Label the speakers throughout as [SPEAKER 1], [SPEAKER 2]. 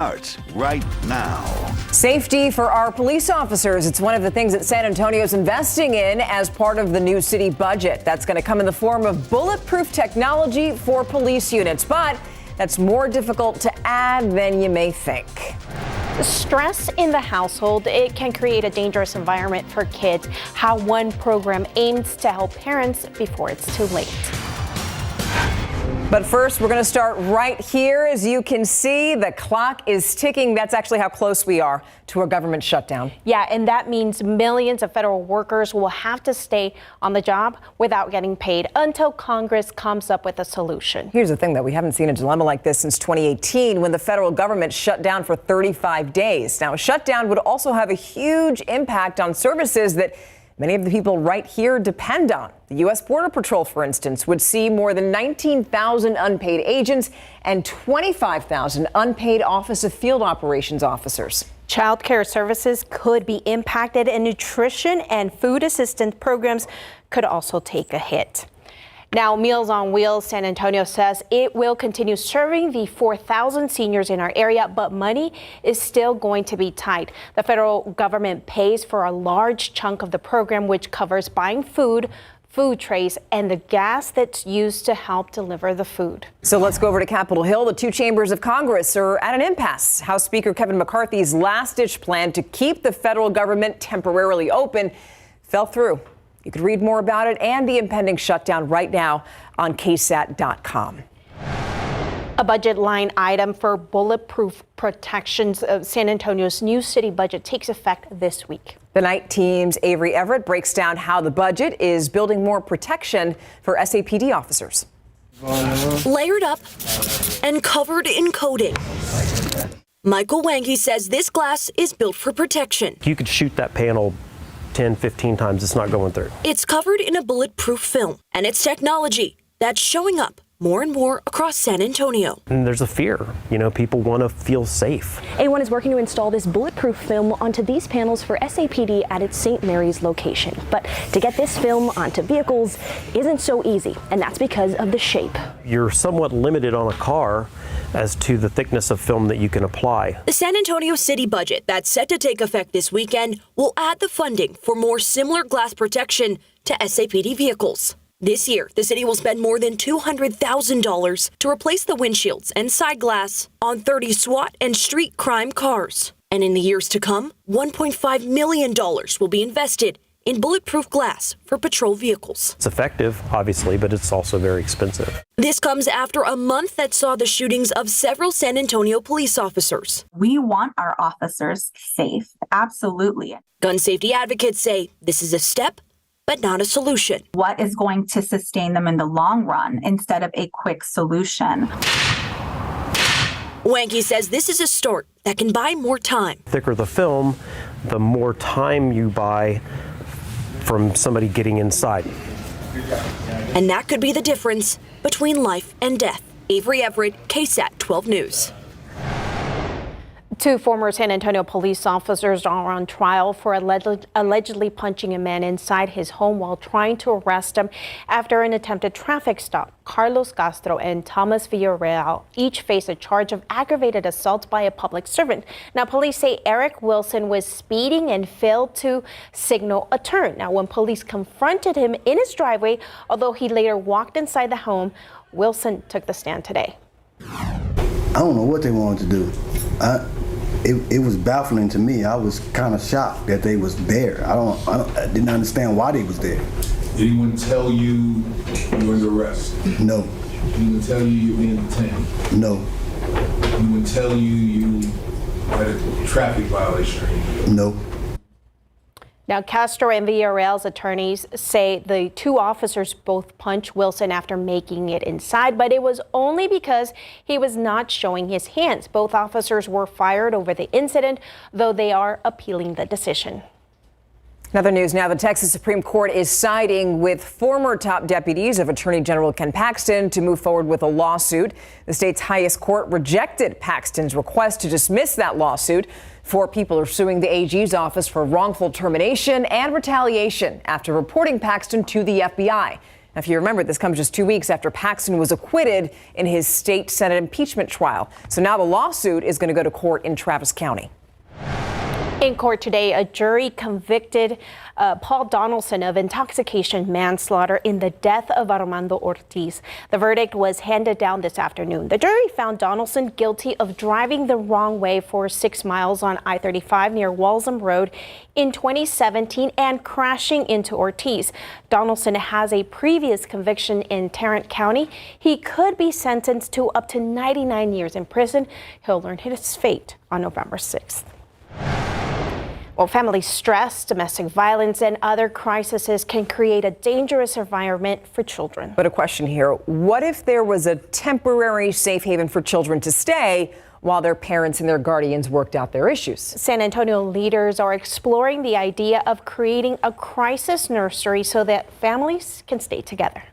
[SPEAKER 1] Starts right now.
[SPEAKER 2] Safety for our police officers. It's one of the things that San Antonio's investing in as part of the new city budget. That's going to come in the form of bulletproof technology for police units. But that's more difficult to add than you may think.
[SPEAKER 3] Stress in the household, it can create a dangerous environment for kids. How one program aims to help parents before it's too late.
[SPEAKER 2] But first, we're going to start right here. As you can see, the clock is ticking. That's actually how close we are to a government shutdown.
[SPEAKER 3] Yeah, and that means millions of federal workers will have to stay on the job without getting paid until Congress comes up with a solution.
[SPEAKER 2] Here's the thing, though. We haven't seen a dilemma like this since 2018 when the federal government shut down for 35 days. Now, a shutdown would also have a huge impact on services that many of the people right here depend on. The U.S. Border Patrol, for instance, would see more than 19,000 unpaid agents and 25,000 unpaid Office of Field Operations officers.
[SPEAKER 3] Child care services could be impacted, and nutrition and food assistance programs could also take a hit. Now, Meals on Wheels San Antonio says it will continue serving the 4,000 seniors in our area, but money is still going to be tight. The federal government pays for a large chunk of the program, which covers buying food trays, and the gas that's used to help deliver the food.
[SPEAKER 2] So let's go over to Capitol Hill. The two chambers of Congress are at an impasse. House Speaker Kevin McCarthy's last-ditch plan to keep the federal government temporarily open fell through. You could read more about it and the impending shutdown right now on KSAT.com.
[SPEAKER 3] A budget line item for bulletproof protections of San Antonio's new city budget takes effect this week.
[SPEAKER 2] The Night Team's Avery Everett breaks down how the budget is building more protection for SAPD officers.
[SPEAKER 4] Layered up and covered in coating. Michael Wange says this glass is built for protection.
[SPEAKER 5] You could shoot that panel 10, 15 times, it's not going through.
[SPEAKER 4] It's covered in a bulletproof film, and it's technology that's showing up more and more across San Antonio.
[SPEAKER 5] And there's a fear, people want to feel safe.
[SPEAKER 6] A1 is working to install this bulletproof film onto these panels for SAPD at its St. Mary's location. But to get this film onto vehicles isn't so easy, and that's because of the shape.
[SPEAKER 5] You're somewhat limited on a car as to the thickness of film that you can apply.
[SPEAKER 4] The San Antonio city budget that's set to take effect this weekend will add the funding for more similar glass protection to SAPD vehicles. This year, the city will spend more than $200,000 to replace the windshields and side glass on 30 SWAT and street crime cars. And in the years to come, $1.5 million will be invested in bulletproof glass for patrol vehicles.
[SPEAKER 5] It's effective, obviously, but it's also very expensive.
[SPEAKER 4] This comes after a month that saw the shootings of several San Antonio police officers.
[SPEAKER 7] We want our officers safe, absolutely.
[SPEAKER 4] Gun safety advocates say this is a step, but not a solution.
[SPEAKER 7] What is going to sustain them in the long run instead of a quick solution?
[SPEAKER 4] Wange says this is a start that can buy more time.
[SPEAKER 5] The thicker the film, the more time you buy from somebody getting inside.
[SPEAKER 4] And that could be the difference between life and death. Avery Everett, KSAT 12 News.
[SPEAKER 3] Two former San Antonio police officers are on trial for allegedly punching a man inside his home while trying to arrest him after an attempted traffic stop. Carlos Castro and Thomas Villarreal each face a charge of aggravated assault by a public servant. Now, police say Eric Wilson was speeding and failed to signal a turn. Now, when police confronted him in his driveway, although he later walked inside the home, Wilson took the stand today.
[SPEAKER 8] I don't know what they wanted to do. It was baffling to me. I was kind of shocked that they was there. I didn't understand why they was there.
[SPEAKER 9] Did anyone tell you you were under arrest?
[SPEAKER 8] No.
[SPEAKER 9] Did anyone tell you you were being detained?
[SPEAKER 8] No.
[SPEAKER 9] Did anyone tell you you had a traffic violation?
[SPEAKER 8] No.
[SPEAKER 3] Now, Castro and Villarreal's attorneys say the two officers both punched Wilson after making it inside, but it was only because he was not showing his hands. Both officers were fired over the incident, though they are appealing the decision.
[SPEAKER 2] In other news now, the Texas Supreme Court is siding with former top deputies of Attorney General Ken Paxton to move forward with a lawsuit. The state's highest court rejected Paxton's request to dismiss that lawsuit. 4 people are suing the AG's office for wrongful termination and retaliation after reporting Paxton to the FBI. Now, if you remember, this comes just 2 weeks after Paxton was acquitted in his state Senate impeachment trial. So now the lawsuit is going to go to court in Travis County.
[SPEAKER 3] In court today, a jury convicted Paul Donaldson of intoxication manslaughter in the death of Armando Ortiz. The verdict was handed down this afternoon. The jury found Donaldson guilty of driving the wrong way for 6 miles on I-35 near Walsham Road in 2017 and crashing into Ortiz. Donaldson has a previous conviction in Tarrant County. He could be sentenced to up to 99 years in prison. He'll learn his fate on November 6th. Well, family stress, domestic violence, and other crises can create a dangerous environment for children.
[SPEAKER 2] But a question here, what if there was a temporary safe haven for children to stay while their parents and their guardians worked out their issues?
[SPEAKER 3] San Antonio leaders are exploring the idea of creating a crisis nursery so that families can stay together.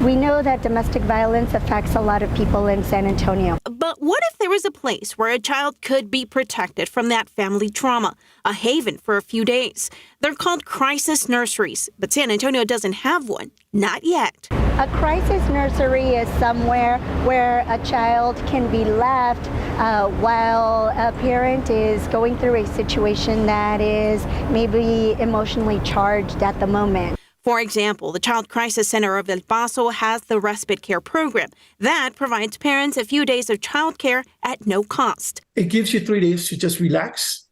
[SPEAKER 10] We know that domestic violence affects a lot of people in San Antonio.
[SPEAKER 11] But what if there was a place where a child could be protected from that family trauma, a haven for a few days? They're called crisis nurseries, but San Antonio doesn't have one, not yet.
[SPEAKER 10] A crisis nursery is somewhere where a child can be left while a parent is going through a situation that is maybe emotionally charged at the moment.
[SPEAKER 11] For example, the Child Crisis Center of El Paso has the respite care program. That provides parents a few days of child care at no cost.
[SPEAKER 12] It gives you 3 days to just relax,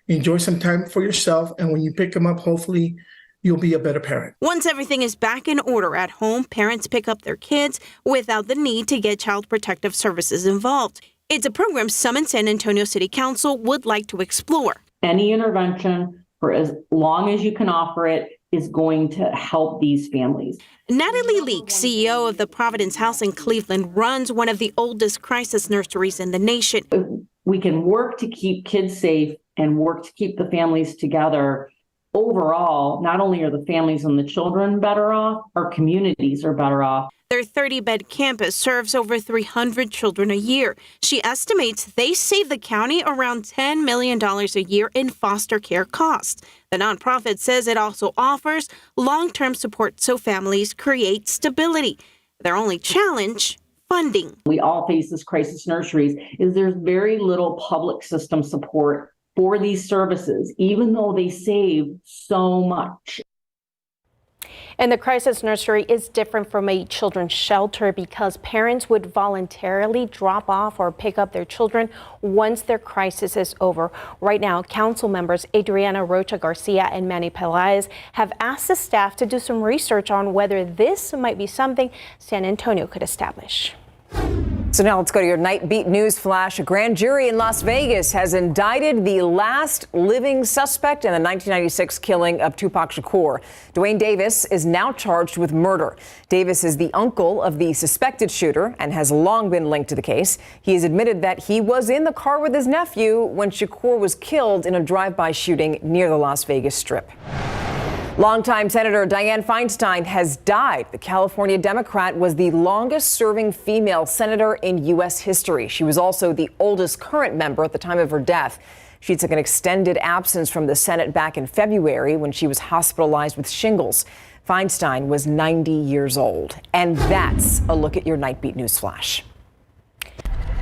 [SPEAKER 12] enjoy some time for yourself, and when you pick them up, hopefully you'll be a better parent.
[SPEAKER 11] Once everything is back in order at home, parents pick up their kids without the need to get Child Protective Services involved. It's a program some in San Antonio City Council would like to explore.
[SPEAKER 13] Any intervention for as long as you can offer it is going to help these families.
[SPEAKER 11] Natalie Leek, CEO of the Providence House in Cleveland, runs one of the oldest crisis nurseries in the nation.
[SPEAKER 13] If we can work to keep kids safe and work to keep the families together, overall, not only are the families and the children better off, our communities are better off.
[SPEAKER 11] Their 30-bed campus serves over 300 children a year. She estimates they save the county around $10 million a year in foster care costs. The nonprofit says it also offers long-term support so families create stability. Their only challenge, funding.
[SPEAKER 13] We all face this crisis nurseries, is there's very little public system support for these services, even though they save so much.
[SPEAKER 3] And the crisis nursery is different from a children's shelter because parents would voluntarily drop off or pick up their children once their crisis is over. Right now, council members Adriana Rocha Garcia and Manny Pelaez have asked the staff to do some research on whether this might be something San Antonio could establish.
[SPEAKER 2] So now let's go to your Nightbeat news flash. A grand jury in Las Vegas has indicted the last living suspect in the 1996 killing of Tupac Shakur. Dwayne Davis is now charged with murder. Davis is the uncle of the suspected shooter and has long been linked to the case. He has admitted that he was in the car with his nephew when Shakur was killed in a drive-by shooting near the Las Vegas Strip. Longtime Senator Dianne Feinstein has died. The California Democrat was the longest-serving female senator in U.S. history. She was also the oldest current member at the time of her death. She took an extended absence from the Senate back in February when she was hospitalized with shingles. Feinstein was 90 years old. And that's a look at your Nightbeat news flash.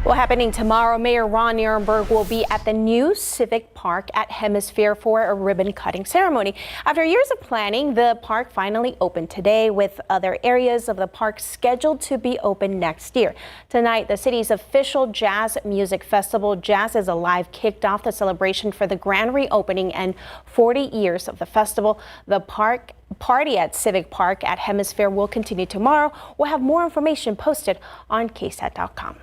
[SPEAKER 3] Well, happening tomorrow, Mayor Ron Nirenberg will be at the new Civic Park at Hemisphere for a ribbon-cutting ceremony. After years of planning, the park finally opened today, with other areas of the park scheduled to be open next year. Tonight, the city's official jazz music festival, Jazz is Alive, kicked off the celebration for the grand reopening and 40 years of the festival. The party at Civic Park at Hemisphere will continue tomorrow. We'll have more information posted on KSAT.com.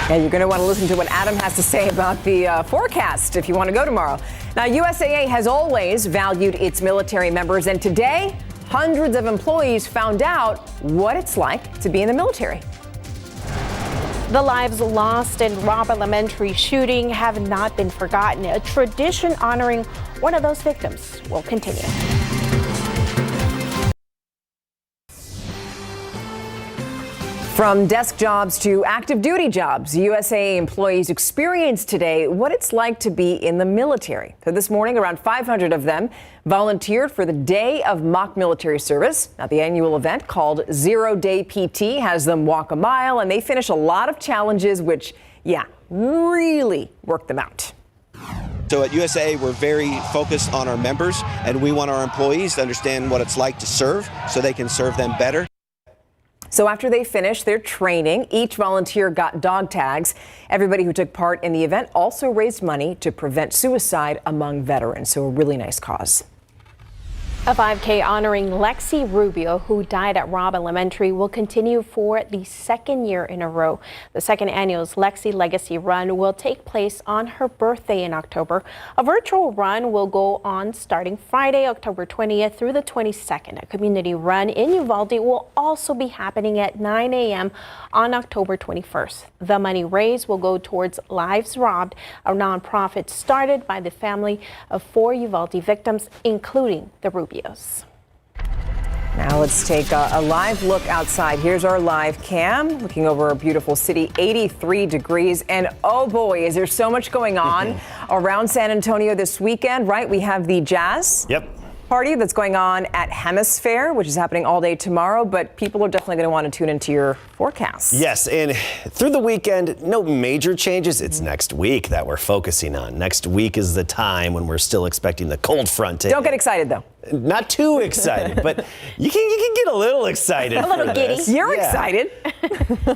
[SPEAKER 2] And you're going to want to listen to what Adam has to say about the forecast if you want to go tomorrow. Now, USAA has always valued its military members, and today, hundreds of employees found out what it's like to be in the military.
[SPEAKER 3] The lives lost in Robb Elementary shooting have not been forgotten. A tradition honoring one of those victims will continue.
[SPEAKER 2] From desk jobs to active duty jobs, USAA employees experienced today what it's like to be in the military. So this morning, around 500 of them volunteered for the day of mock military service. Now, the annual event called 0 Day PT has them walk a mile, and they finish a lot of challenges, which, really work them out.
[SPEAKER 14] So at USAA, we're very focused on our members, and we want our employees to understand what it's like to serve so they can serve them better.
[SPEAKER 2] So after they finished their training, each volunteer got dog tags. Everybody who took part in the event also raised money to prevent suicide among veterans. So a really nice cause.
[SPEAKER 3] A 5K honoring Lexi Rubio, who died at Robb Elementary, will continue for the second year in a row. The second annual Lexi Legacy Run will take place on her birthday in October. A virtual run will go on starting Friday, October 20th through the 22nd. A community run in Uvalde will also be happening at 9 a.m. on October 21st. The money raised will go towards Lives Robbed, a nonprofit started by the family of 4 Uvalde victims, including the Rubios.
[SPEAKER 2] Now let's take a live look outside. Here's our live cam looking over a beautiful city, 83 degrees. And oh boy, is there so much going on around San Antonio this weekend, right? We have the jazz party that's going on at Hemisphere, which is happening all day tomorrow, but people are definitely going to want to tune into your forecast.
[SPEAKER 15] Yes, and through the weekend, no major changes. It's next week that we're focusing on. Next week is the time when we're still expecting the cold front to
[SPEAKER 2] Don't get excited, though.
[SPEAKER 15] Not too excited, but you can get a little excited.
[SPEAKER 2] A little giddy. You're excited.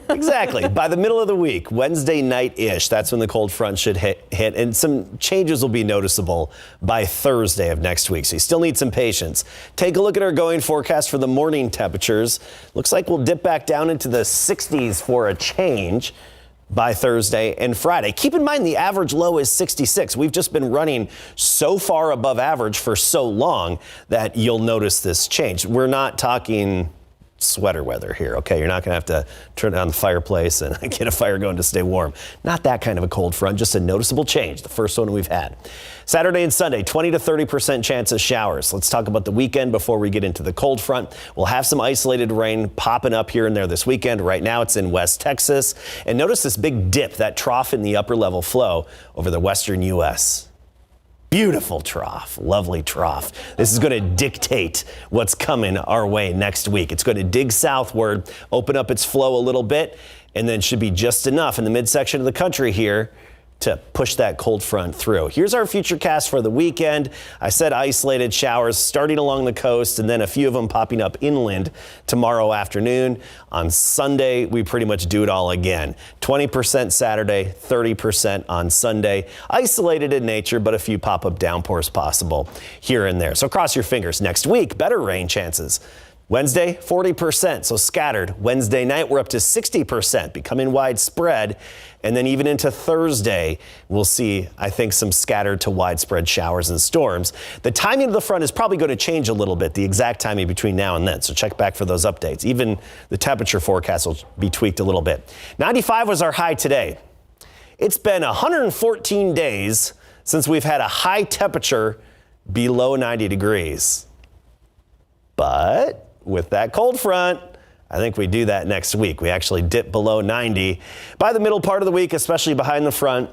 [SPEAKER 15] Exactly. By the middle of the week, Wednesday night-ish, that's when the cold front should hit, and some changes will be noticeable by Thursday of next week. So you still need some patience. Take a look at our going forecast for the morning temperatures. Looks like we'll dip back down into the 60s for a change by Thursday and Friday. Keep in mind the average low is 66. We've just been running so far above average for so long that you'll notice this change. We're not talking sweater weather here, okay? You're not gonna have to turn on the fireplace and get a fire going to stay warm. Not that kind of a cold front, just a noticeable change, the first one we've had. Saturday and Sunday, 20 to 30% chance of showers. Let's talk about the weekend before we get into the cold front. We'll have some isolated rain popping up here and there this weekend. Right now it's in West Texas. And notice this big dip, that trough in the upper level flow over the western U.S. Beautiful trough, lovely trough. This is going to dictate what's coming our way next week. It's going to dig southward, open up its flow a little bit, and then should be just enough in the midsection of the country here to push that cold front through. Here's our future cast for the weekend. I said isolated showers starting along the coast and then a few of them popping up inland tomorrow afternoon. On Sunday, we pretty much do it all again. 20% Saturday, 30% on Sunday. Isolated in nature, but a few pop-up downpours possible here and there. So cross your fingers. Next week, better rain chances. Wednesday, 40%, so scattered. Wednesday night, we're up to 60%, becoming widespread. And then even into Thursday, we'll see, I think, some scattered to widespread showers and storms. The timing of the front is probably going to change a little bit, the exact timing between now and then. So check back for those updates. Even the temperature forecast will be tweaked a little bit. 95 was our high today. It's been 114 days since we've had a high temperature below 90 degrees. But with that cold front, I think we do that next week. We actually dip below 90 by the middle part of the week, especially behind the front.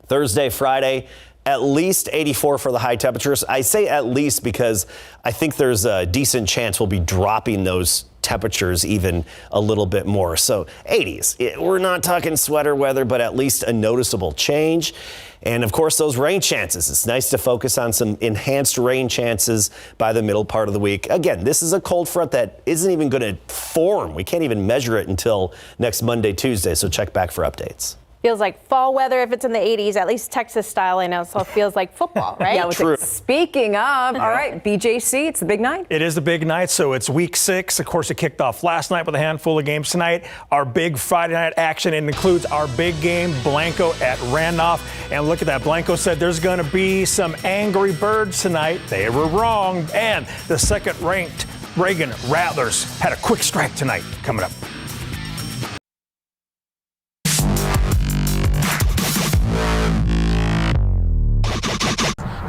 [SPEAKER 15] Thursday, Friday, at least 84 for the high temperatures. I say at least because I think there's a decent chance we'll be dropping those temperatures even a little bit more. So 80s. We're not talking sweater weather, but at least a noticeable change. And of course, those rain chances. It's nice to focus on some enhanced rain chances by the middle part of the week. Again, this is a cold front that isn't even going to form. We can't even measure it until next Monday, Tuesday. So check back for updates.
[SPEAKER 3] Feels like fall weather if it's in the 80s, at least Texas style, I know, so it feels like football, right?
[SPEAKER 2] Yeah,
[SPEAKER 15] True.
[SPEAKER 2] Speaking of, all right, BJC, it's the big night.
[SPEAKER 16] It is the big night, so it's week 6. Of course, it kicked off last night with a handful of games tonight. Our big Friday night action, it includes our big game, Blanco at Randolph. And look at that, Blanco said there's going to be some angry birds tonight. They were wrong. And the second-ranked Reagan Rattlers had a quick strike tonight coming up.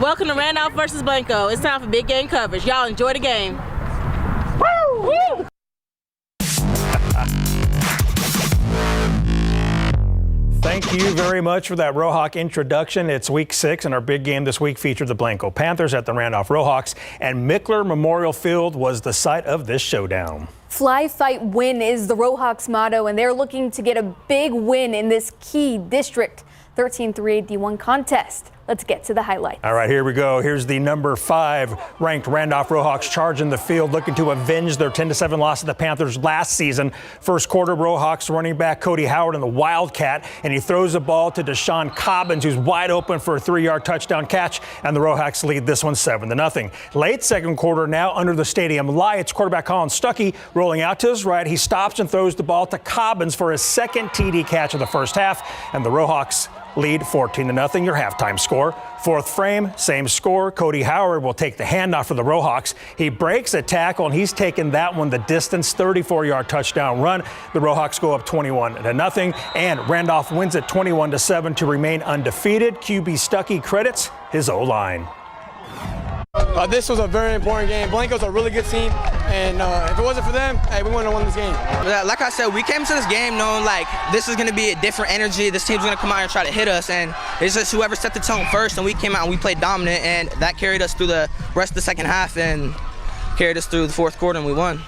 [SPEAKER 17] Welcome to Randolph versus Blanco. It's time for big game coverage. Y'all enjoy the game. Woo! Woo!
[SPEAKER 16] Thank you very much for that Rohawk introduction. It's week 6, and our big game this week featured the Blanco Panthers at the Randolph Rohawks, and Mickler Memorial Field was the site of this showdown.
[SPEAKER 18] Fly, fight, win is the Rohawks motto, and they're looking to get a big win in this key District 13-3A D1 contest. Let's get to the highlights.
[SPEAKER 16] All right, here we go. Here's the number 5 ranked Randolph Rohawks charging the field, looking to avenge their 10-7 loss to the Panthers last season. First quarter, Rohawks running back Cody Howard in the Wildcat, and he throws the ball to Deshaun Cobbins, who's wide open for a 3-yard touchdown catch, and the Rohawks lead this one 7-0. Late second quarter, now under the stadium lights, quarterback Colin Stuckey rolling out to his right. He stops and throws the ball to Cobbins for his second TD catch of the first half, and the Rohawks lead 14-0, your halftime score. Fourth frame, same score. Cody Howard will take the handoff for the Rohawks. He breaks a tackle, and he's taken that one the distance, 34-yard touchdown run. The Rohawks go up 21-0, and Randolph wins it 21-7 to remain undefeated. QB Stuckey credits his O-line.
[SPEAKER 19] This was a very important game. Blanco's a really good team, and if it wasn't for them, hey, we wouldn't have won this game.
[SPEAKER 20] Like I said, we came to this game knowing like this is going to be a different energy. This team's going to come out and try to hit us, and it's just whoever set the tone first, and we came out and we played dominant, and that carried us through the rest of the second half and carried us through the fourth quarter, and we won.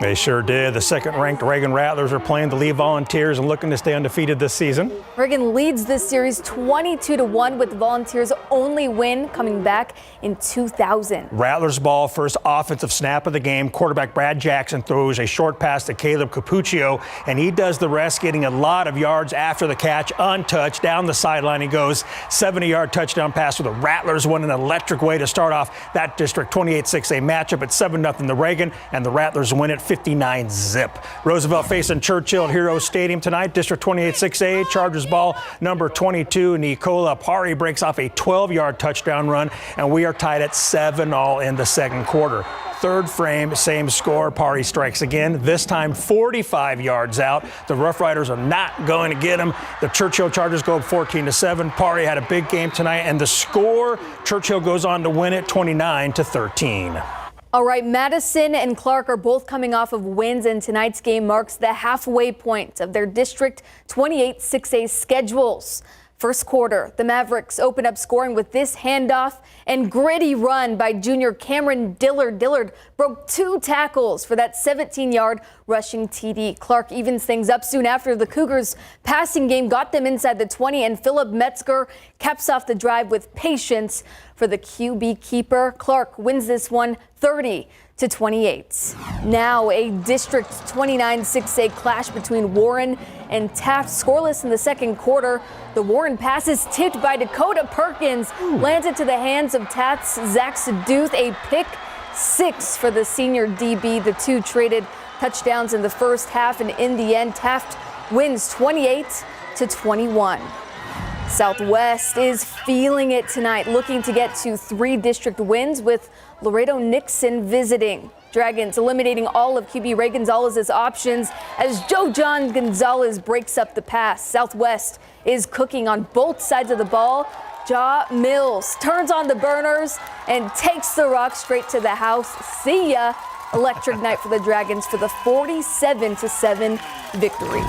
[SPEAKER 16] They sure did. The second-ranked Reagan Rattlers are playing the Lee Volunteers and looking to stay undefeated this season.
[SPEAKER 18] Reagan leads this series 22-1 with the Volunteers' only win coming back in 2000.
[SPEAKER 16] Rattlers ball, first offensive snap of the game. Quarterback Brad Jackson throws a short pass to Caleb Capuccio, and he does the rest, getting a lot of yards after the catch, untouched. Down the sideline he goes. 70-yard touchdown pass for the Rattlers, won an electric way to start off that District 28-6A matchup at 7-0 the Reagan, and the Rattlers win it 59-zip. Roosevelt facing Churchill at Hero Stadium tonight. District 28-6A, Chargers ball, number 22, Nicola Pari breaks off a 12-yard touchdown run, and we are tied at 7-all in the second quarter. Third frame, same score. Pari strikes again, this time 45 yards out. The Rough Riders are not going to get him. The Churchill Chargers go up 14-7. Pari had a big game tonight, and the score, Churchill goes on to win it 29-13.
[SPEAKER 18] All right, Madison and Clark are both coming off of wins, and tonight's game marks the halfway point of their District 28-6A schedules. First quarter, the Mavericks open up scoring with this handoff and gritty run by junior Cameron Dillard. Dillard broke 2 tackles for that 17-yard rushing TD. Clark evens things up soon after. The Cougars' passing game got them inside the 20, and Philip Metzger caps off the drive with patience for the QB keeper. Clark wins this one 30-28. Now a District 29-6A clash between Warren and Taft. Scoreless in the second quarter. The Warren pass is tipped by Dakota Perkins. Lands it to the hands of Taft's Zach Seduth. A pick 6 for the senior DB. The two traded touchdowns in the first half, and in the end, Taft wins 28-21. Southwest is feeling it tonight, looking to get to 3 district wins with Laredo Nixon visiting. Dragons eliminating all of QB Ray Gonzalez's options as Joe John Gonzalez breaks up the pass. Southwest is cooking on both sides of the ball. Ja Mills turns on the burners and takes the rock straight to the house. See ya. Electric night for the Dragons for the 47-7 victory.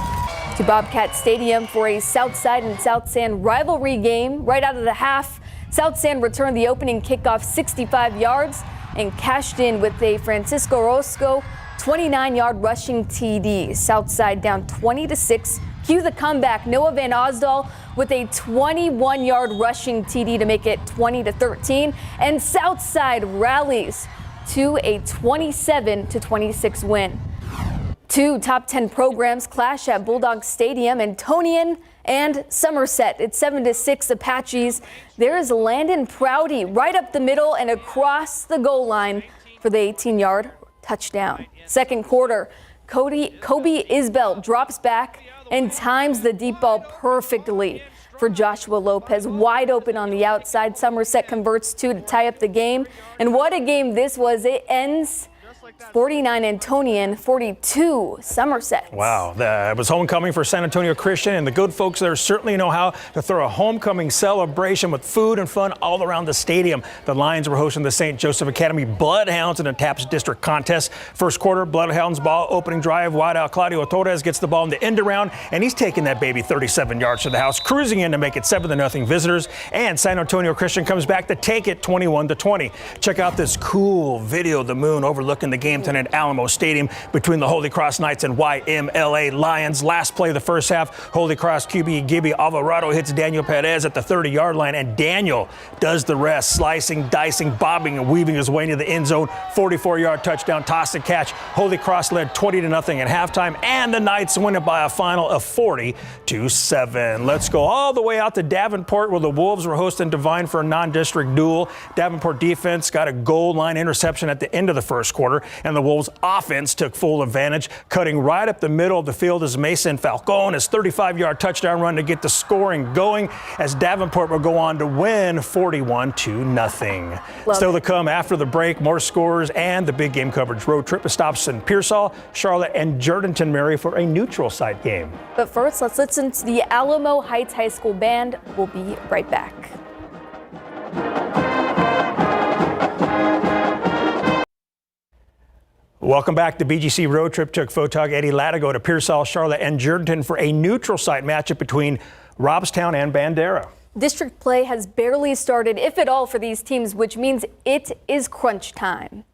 [SPEAKER 18] To Bobcat Stadium for a Southside and South San rivalry game. Right out of the half, South San returned the opening kickoff 65 yards and cashed in with a Francisco Orozco 29-yard rushing TD. Southside down 20-6. Cue the comeback. Noah Van Osdal with a 21-yard rushing TD to make it 20-13. And Southside rallies to a 27-26 win. 2 top 10 programs clash at Bulldog Stadium. Antonian and Somerset. It's 7-6 Apaches. There is Landon Prouty right up the middle and across the goal line for the 18-yard touchdown. Second quarter, Kobe Isbell drops back and times the deep ball perfectly for Joshua Lopez, wide open on the outside. Somerset converts 2 to tie up the game. And what a game this was. It ends 49 Antonian, 42 Somerset.
[SPEAKER 16] Wow, it was homecoming for San Antonio Christian, and the good folks there certainly know how to throw a homecoming celebration with food and fun all around the stadium. The Lions were hosting the St. Joseph Academy Bloodhounds in a TAPS district contest. First quarter, Bloodhounds ball, opening drive, wide out. Claudio Torres gets the ball in the end around, and he's taking that baby 37 yards to the house, cruising in to make it 7-0 visitors. And San Antonio Christian comes back to take it 21-20. Check out this cool video of the moon overlooking the game tonight at Alamo Stadium between the Holy Cross Knights and YMLA Lions. Last play of the first half, Holy Cross QB Gibby Alvarado hits Daniel Perez at the 30-yard line, and Daniel does the rest, slicing, dicing, bobbing, and weaving his way into the end zone. 44-yard touchdown, toss and catch. Holy Cross led 20-0 at halftime, and the Knights win it by a final of 40-7. Let's go all the way out to Davenport, where the Wolves were hosting Divine for a non-district duel. Davenport defense got a goal line interception at the end of the first quarter, and the Wolves offense took full advantage, cutting right up the middle of the field as Mason Falcone, his 35-yard touchdown run to get the scoring going, as Davenport will go on to win 41-0. Still to come after the break, more scores and the big game coverage. Road trip stops in Pearsall, Charlotte, and Jourdanton, Mary for a neutral site game.
[SPEAKER 18] But first, let's listen to the Alamo Heights High School Band. We'll be right back.
[SPEAKER 16] Welcome back. The BGC road trip took Photog Eddie Latigo to Pearsall, Charlotte, and Jourdanton for a neutral site matchup between Robstown and Bandera.
[SPEAKER 18] District play has barely started, if at all, for these teams, which means it is crunch time.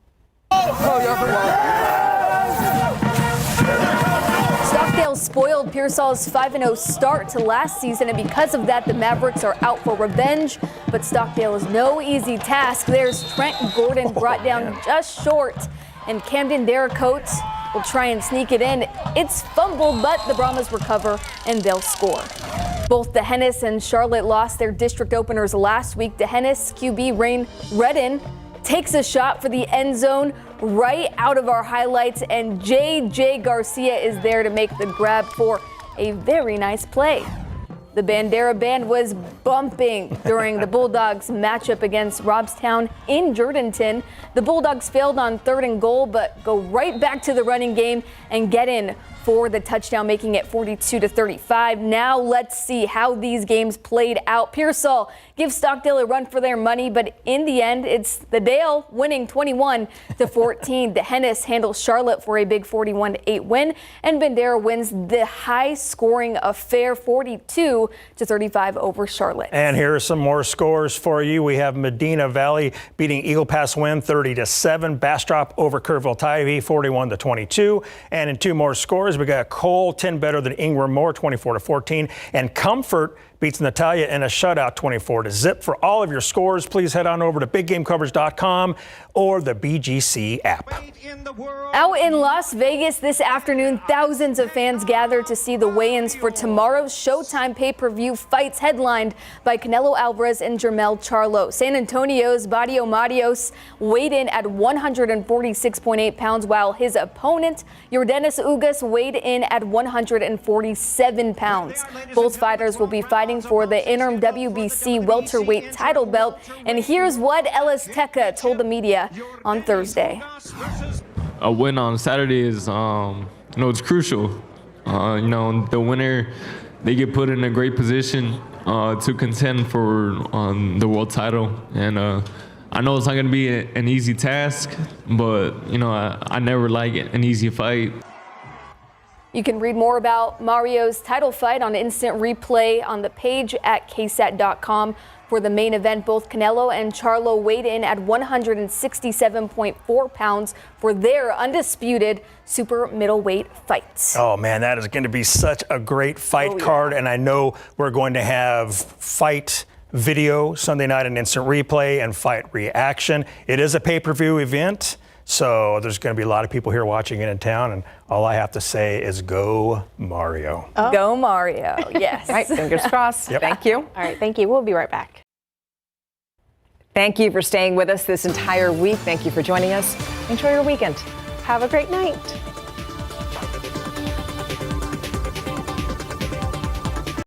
[SPEAKER 18] Stockdale spoiled Pearsall's 5-0 start to last season, and because of that, the Mavericks are out for revenge. But Stockdale is no easy task. There's Trent Gordon brought down just short, and Camden Deracote will try and sneak it in. It's fumbled, but the Brahmas recover, and they'll score. Both D'Hanis and Charlotte lost their district openers last week. D'Hanis QB Rain Redden takes a shot for the end zone right out of our highlights, and JJ Garcia is there to make the grab for a very nice play. The Bandera band was bumping during the Bulldogs matchup against Robstown in Jourdanton. The Bulldogs failed on 3rd and goal, but go right back to the running game and get in for the touchdown, making it 42-35. Now let's see how these games played out. Pearsall gives Stockdale a run for their money, but in the end, it's the Dale winning 21-14. D'Hanis handles Charlotte for a big 41-8 win, and Bandera wins the high-scoring affair 42-35 over Charlotte.
[SPEAKER 16] And here are some more scores for you. We have Medina Valley beating Eagle Pass Win 30-7. Bastrop over Kerrville Tybee 41-22. And in two more scores, we got Cole 10 better than Ingram Moore 24-14, and Comfort beats Natalia in a shutout 24-0. For all of your scores, please head on over to biggamecoverage.com or the BGC app.
[SPEAKER 18] Out in Las Vegas this afternoon, thousands of fans gathered to see the weigh-ins for tomorrow's Showtime pay-per-view fights headlined by Canelo Alvarez and Jermell Charlo. San Antonio's Badio Marios weighed in at 146.8 pounds, while his opponent, Yordenis Ugas, weighed in at 147 pounds. Both fighters will be fighting for the interim WBC welterweight title belt. And here's what El Azteca told the media on Thursday.
[SPEAKER 21] A win on Saturday is, it's crucial. The winner, they get put in a great position to contend for the world title. And I know it's not going to be an easy task, but, I never like an easy fight.
[SPEAKER 18] You can read more about Mario's title fight on instant replay on the page at KSAT.com. For the main event, both Canelo and Charlo weighed in at 167.4 pounds for their undisputed super middleweight fight.
[SPEAKER 16] Oh, man, that is going to be such a great fight card, and I know we're going to have fight video Sunday night and instant replay and fight reaction. It is a pay-per-view event. So there's going to be a lot of people here watching it in town, and all I have to say is go Mario.
[SPEAKER 18] Oh. Go Mario, yes.
[SPEAKER 2] All right, fingers crossed.
[SPEAKER 16] Yep.
[SPEAKER 2] Thank you.
[SPEAKER 3] All right, thank you. We'll be right back.
[SPEAKER 2] Thank you for staying with us this entire week. Thank you for joining us. Enjoy your weekend.
[SPEAKER 3] Have a great night.